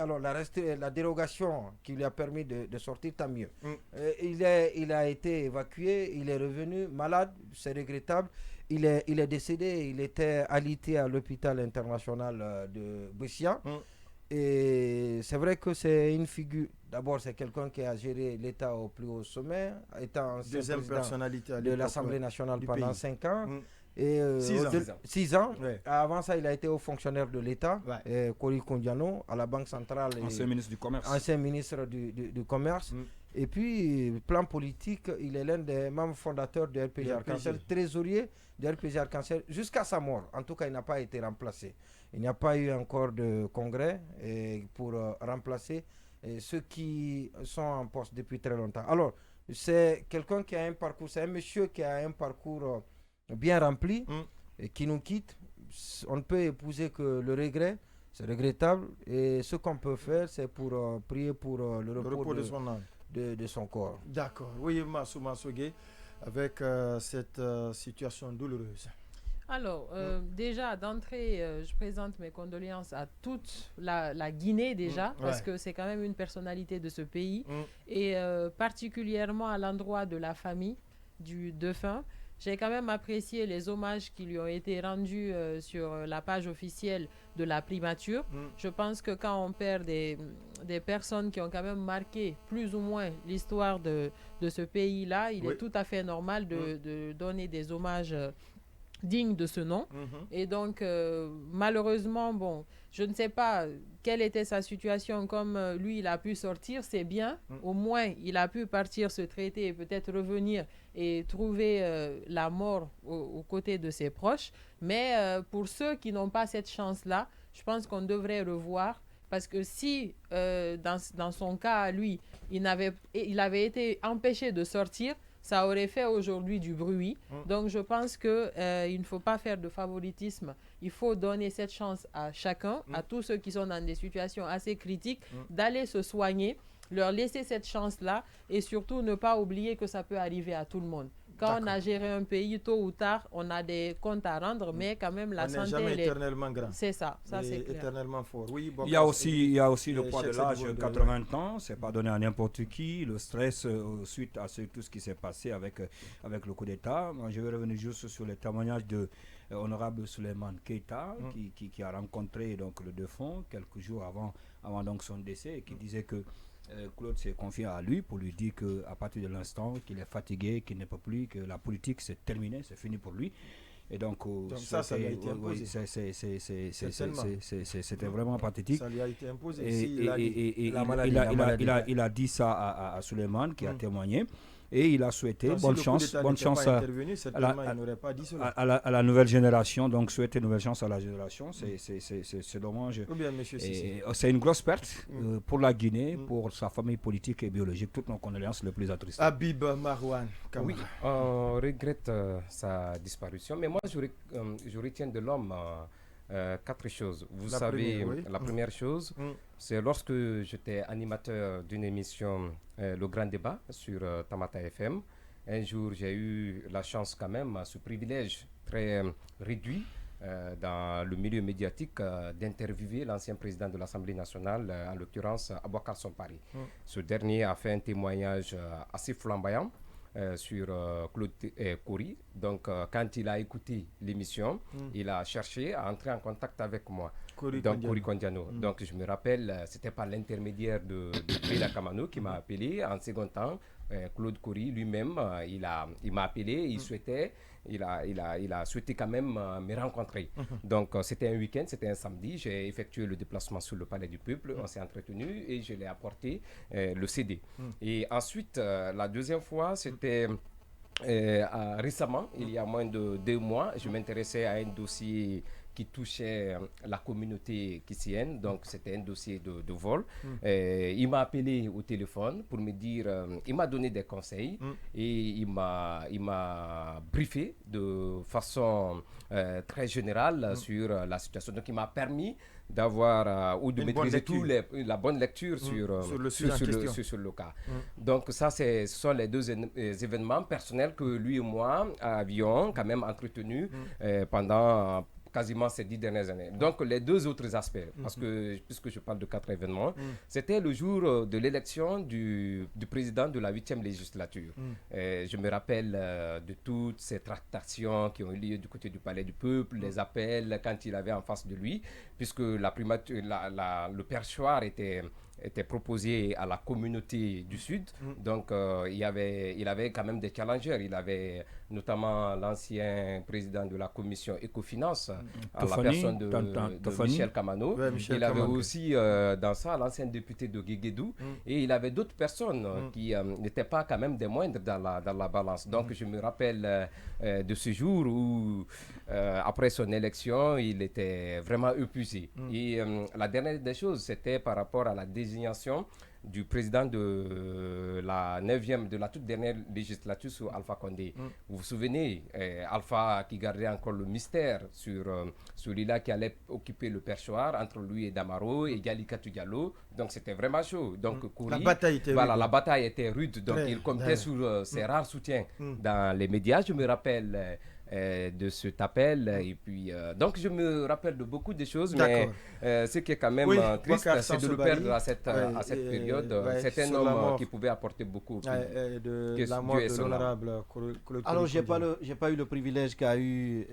alors la dérogation qui lui a permis de sortir, tant mieux. Il a été évacué, il est revenu malade, c'est regrettable. Il est décédé, il était alité à l'hôpital international de Bessia. Et c'est vrai que c'est une figure. D'abord, c'est quelqu'un qui a géré l'État au plus haut sommet, étant ancien Deuxième président personnalité de l'Assemblée nationale pendant pays. 5 ans. Et 6 ans. Ouais. Avant ça, il a été haut fonctionnaire de l'État, Kori Kondiano, à la Banque centrale. Ancien ministre du Commerce. Ancien ministre du Commerce. Et puis, plan politique, il est l'un des membres fondateurs de RPG Arc-en-Ciel, trésorier de RPG Arc-en-Ciel, jusqu'à sa mort. En tout cas, il n'a pas été remplacé. Il n'y a pas eu encore de congrès pour remplacer ceux qui sont en poste depuis très longtemps. Alors, c'est quelqu'un qui a un parcours, c'est un monsieur qui a un parcours bien rempli et qui nous quitte. On ne peut épouser que le regret. C'est regrettable. Et ce qu'on peut faire, c'est pour prier pour le repos de son corps. D'accord. Oui, Massouma Sogé, avec cette situation douloureuse. Alors, déjà, d'entrée, je présente mes condoléances à toute la Guinée déjà, parce que c'est quand même une personnalité de ce pays, et particulièrement à l'endroit de la famille du défunt. J'ai quand même apprécié les hommages qui lui ont été rendus sur la page officielle de la primature. Je pense que quand on perd des personnes qui ont quand même marqué plus ou moins l'histoire de ce pays-là, il est tout à fait normal de donner des hommages digne de ce nom. Et donc, malheureusement, bon, je ne sais pas quelle était sa situation. Comme lui, il a pu sortir, c'est bien. Au moins, il a pu partir se traiter et peut-être revenir et trouver la mort aux côtés de ses proches. Mais pour ceux qui n'ont pas cette chance-là, je pense qu'on devrait revoir. Parce que si, dans son cas, lui, il avait été empêché de sortir, ça aurait fait aujourd'hui du bruit. Donc, je pense qu'il ne faut pas faire de favoritisme. Il faut donner cette chance à chacun, à tous ceux qui sont dans des situations assez critiques, d'aller se soigner, leur laisser cette chance-là et surtout ne pas oublier que ça peut arriver à tout le monde. Quand on a géré un pays, tôt ou tard, on a des comptes à rendre, mais quand même, la santé... On n'est jamais éternellement grand. C'est ça, c'est clair. Éternellement fort. Oui, il y a aussi le poids de l'âge, 80 ans, c'est pas donné à n'importe qui. Le stress suite à tout ce qui s'est passé avec le coup d'État. Je vais revenir juste sur le témoignage de honorable Souleymane Keita, qui a rencontré donc, le défunt quelques jours avant donc, son décès, et qui disait que Claude s'est confié à lui pour lui dire qu'à partir de l'instant qu'il est fatigué, qu'il ne peut plus, que la politique c'est terminé, c'est fini pour lui. Et donc ça lui a été imposé. C'était vraiment pathétique. Ça lui a été imposé. Il a dit ça à Souleymane qui a témoigné. Et il a souhaité bonne chance à la nouvelle génération. Donc, souhaiter nouvelle chance à la génération, c'est dommage. C'est une grosse perte pour la Guinée, pour sa famille politique et biologique. Toutes nos condoléances les plus attristées. Habib Marouane. Oui, on regrette sa disparition. Mais moi, je retiens de l'homme 4 choses. Vous savez, la première chose, c'est lorsque j'étais animateur d'une émission, Le Grand Débat, sur Tamata FM. Un jour, j'ai eu la chance quand même, ce privilège très réduit dans le milieu médiatique, d'interviewer l'ancien président de l'Assemblée nationale, en l'occurrence Aboubacar Sompari. Ce dernier a fait un témoignage assez flamboyant sur Claude Kori. Donc, quand il a écouté l'émission, il a cherché à entrer en contact avec moi. Kori Kondiano. Donc, je me rappelle, c'était par l'intermédiaire de Brila Kamano qui m'a appelé. En second temps, Claude Kori lui-même, il m'a appelé, il a souhaité quand même me rencontrer. Donc, c'était un week-end, c'était un samedi. J'ai effectué le déplacement sur le Palais du Peuple. On s'est entretenu et je l'ai apporté le CD. Et ensuite, la deuxième fois, c'était récemment, il y a moins de 2 mois. Je m'intéressais à un dossier qui touchait la communauté kissienne, donc c'était un dossier de vol. Il m'a appelé au téléphone pour me dire, il m'a donné des conseils et il m'a briefé de façon très générale sur la situation. Donc il m'a permis d'avoir ou de maîtriser la bonne lecture sur le cas. Donc ça, ce sont les 2 événements personnels que lui et moi avions quand même entretenus pendant quasiment ces 10 dernières années. Donc les deux autres aspects, parce que puisque je parle de 4 événements, c'était le jour de l'élection du président de la 8e législature. Je me rappelle de toutes ces tractations qui ont eu lieu du côté du Palais du Peuple, les appels quand il avait en face de lui, puisque le perchoir était proposé à la communauté du Sud. Donc, il avait quand même des challengers. Il avait notamment l'ancien président de la commission Écofinance, à la personne de Michel Kamano. Ouais, il avait aussi, dans ça, l'ancien député de Guéguédou. Et il avait d'autres personnes qui n'étaient pas quand même des moindres dans la balance. Donc, je me rappelle de ce jour où, après son élection, il était vraiment épuisé. Et la dernière des choses, c'était par rapport à la désignation du président de la toute dernière législature sur Alpha Condé. Vous vous souvenez, Alpha qui gardait encore le mystère sur celui-là qui allait occuper le perchoir entre lui et Damaro et Galikatou Diallo. Donc c'était vraiment chaud. Donc la bataille était rude. La bataille était rude. Donc il comptait sur ses rares soutiens dans les médias. Je me rappelle de cet appel et puis donc je me rappelle de beaucoup de choses, mais ce qui est quand même triste, c'est de le perdre à cette période. C'est un homme qui pouvait apporter beaucoup de la mort de l'honorable. Alors j'ai pas eu le privilège qu'a eu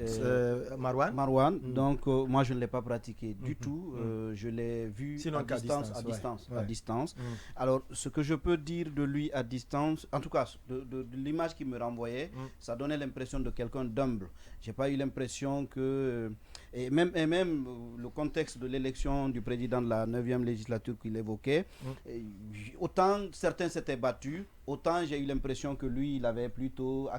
Marwan. Donc moi je ne l'ai pas pratiqué du tout. Je l'ai vu à distance. Alors ce que je peux dire de lui à distance, en tout cas de l'image qu'il me renvoyait, ça donnait l'impression de quelqu'un d'humble. J'ai pas eu l'impression que et même le contexte de l'élection du président de la 9e législature qu'il évoquait, autant certains s'étaient battus, autant j'ai eu l'impression que lui il avait plutôt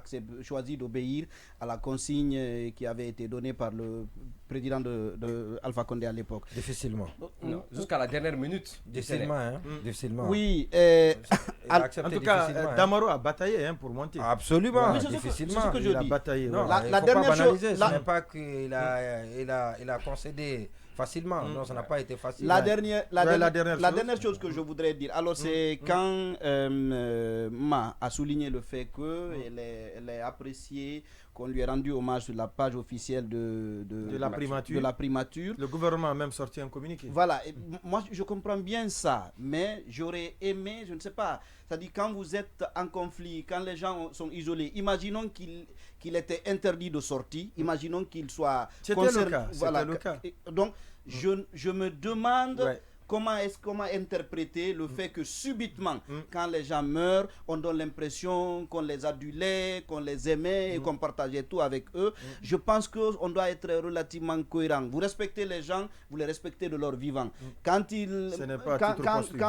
choisi d'obéir à la consigne qui avait été donnée par le président de Alpha Condé à l'époque. Difficilement. Non, jusqu'à la dernière minute. Difficilement. Oui. En tout cas, Damaro a bataillé pour monter. Absolument. Difficilement. C'est ce que je dis. A bataillé. Non, la dernière chose, ce n'est pas qu'il a concédé facilement. Non, ça n'a pas été facile. La dernière chose que je voudrais dire, alors c'est quand Ma a souligné le fait qu'elle est appréciée, qu'on lui ait rendu hommage sur la page officielle de la primature. Le gouvernement a même sorti un communiqué. Voilà, et moi je comprends bien ça, mais j'aurais aimé, je ne sais pas, c'est-à-dire quand vous êtes en conflit, quand les gens sont isolés, imaginons qu'il était interdit de sortie, imaginons qu'il soit... C'était le cas. Donc je me demande... Ouais. Comment interpréter le fait que subitement, quand les gens meurent, on donne l'impression qu'on les adulait, qu'on les aimait et qu'on partageait tout avec eux. Je pense qu'on doit être relativement cohérent. Vous respectez les gens, vous les respectez de leur vivant. Quand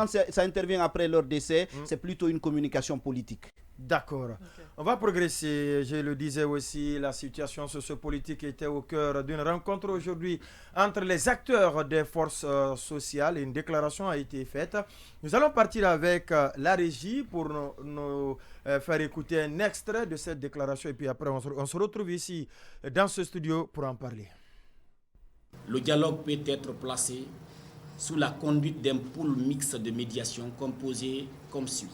ça intervient après leur décès, c'est plutôt une communication politique. D'accord. Okay. On va progresser. Je le disais aussi, la situation sociopolitique était au cœur d'une rencontre aujourd'hui entre les acteurs des forces sociales. Une déclaration a été faite. Nous allons partir avec la régie pour nous faire écouter un extrait de cette déclaration. Et puis après, on se retrouve ici dans ce studio pour en parler. Le dialogue peut être placé sous la conduite d'un pool mixte de médiation composé comme suit.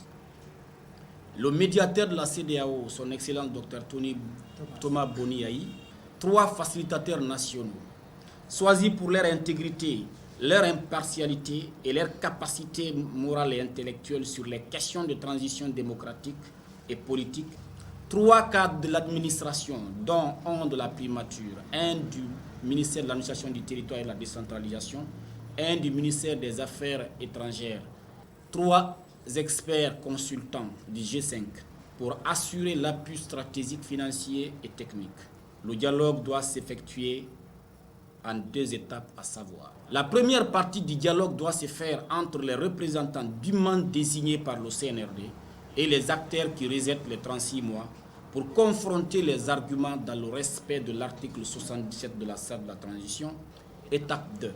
Le médiateur de la CEDEAO, son excellent Dr Thomas Boniaï, 3 facilitateurs nationaux, choisis pour leur intégrité, leur impartialité et leur capacité morale et intellectuelle sur les questions de transition démocratique et politique, 3 cadres de l'administration, dont un de la primature, un du ministère de l'administration du territoire et de la décentralisation, un du ministère des Affaires étrangères, 3 experts consultants du G5 pour assurer l'appui stratégique, financier et technique. Le dialogue doit s'effectuer en 2 étapes, à savoir. La première partie du dialogue doit se faire entre les représentants dûment désignés par le CNRD et les acteurs qui réservent les 36 mois pour confronter les arguments dans le respect de l'article 77 de la Charte de la transition. Étape 2.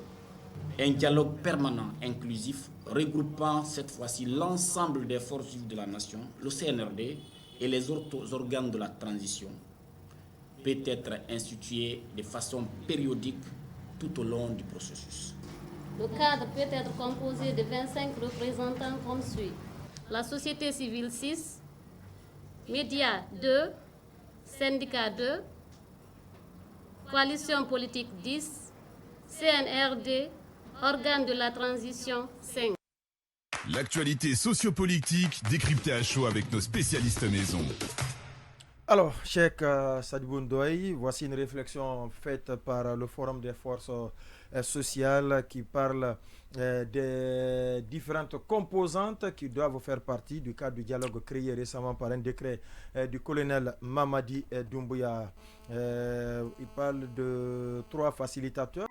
Un dialogue permanent, inclusif, regroupant cette fois-ci l'ensemble des forces vives de la nation, le CNRD et les autres organes de la transition, peut être institué de façon périodique tout au long du processus. Le cadre peut être composé de 25 représentants comme suit. La société civile 6, médias 2, syndicats 2, Coalition politique 10, CNRD, organe de la transition 5. L'actualité sociopolitique décryptée à chaud avec nos spécialistes maison. Alors, Cheikh Sadibou Ndoye, voici une réflexion faite par le Forum des forces sociales qui parle des différentes composantes qui doivent faire partie du cadre du dialogue créé récemment par un décret du colonel Mamadi Doumbouya. Il parle de 3 facilitateurs.